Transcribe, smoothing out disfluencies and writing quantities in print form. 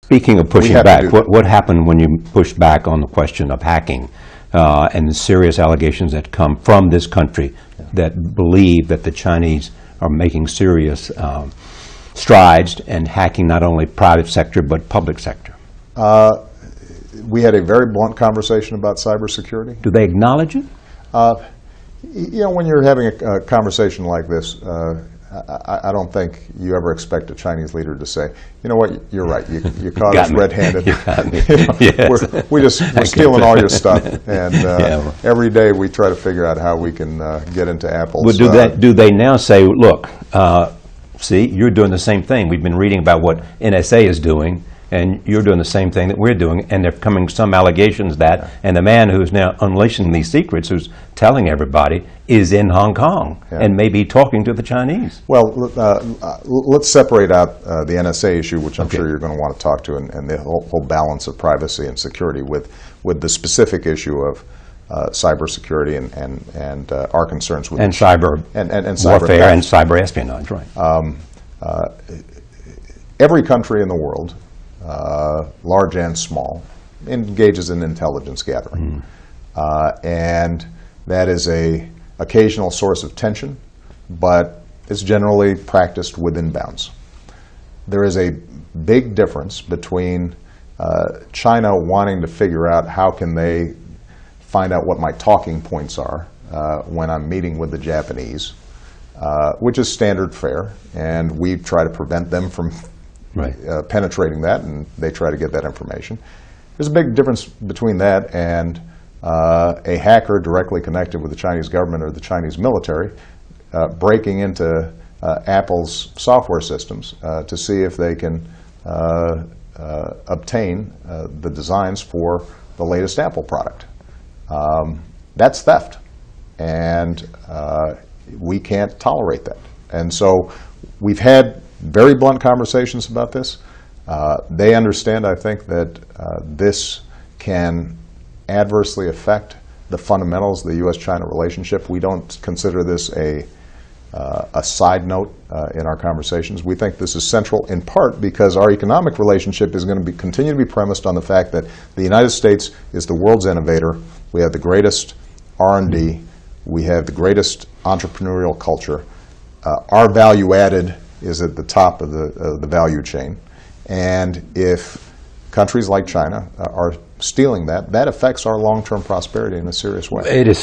Speaking of pushing back, what happened when you pushed back on the question of hacking and the serious allegations that come from this country that believe that the Chinese are making serious strides and hacking not only private sector but public sector? We had a very blunt conversation about cybersecurity. Do they acknowledge it? You know, when you're having a conversation like this, I don't think you ever expect a Chinese leader to say, you know what, you're right, you caught us red-handed. You got me. Yes. We're stealing all your stuff, and every day we try to figure out how we can get into Apple's. Well, do they now say, look, see, you're doing the same thing. We've been reading about what NSA is doing, and you're doing the same thing that we're doing, and there are coming some allegations that, and the man who's now unleashing these secrets, who's telling everybody, is in Hong Kong and maybe talking to the Chinese. Well, let's separate out the NSA issue, which I'm sure you're going to want to talk to, and the whole balance of privacy and security with the specific issue of cybersecurity and our concerns with cyber warfare and cyber espionage, right? Every country in the world, large and small, engages in intelligence gathering. And that is an occasional source of tension, but it's generally practiced within bounds. There is a big difference between China wanting to figure out how can they find out what my talking points are when I'm meeting with the Japanese, which is standard fare, and we try to prevent them from penetrating that, and they try to get that information. There's a big difference between that and a hacker directly connected with the Chinese government or the Chinese military breaking into Apple's software systems to see if they can obtain the designs for the latest Apple product. That's theft, and we can't tolerate that. And so we've had very blunt conversations about this. They understand, I think, that this can adversely affect the fundamentals of the U.S.-China relationship. We don't consider this a side note in our conversations. We think this is central in part because our economic relationship is going to continue to be premised on the fact that the United States is the world's innovator. We have the greatest R&D. We have the greatest entrepreneurial culture. Our value added is at the top of the value chain. And if countries like China are stealing that, that affects our long-term prosperity in a serious way. It is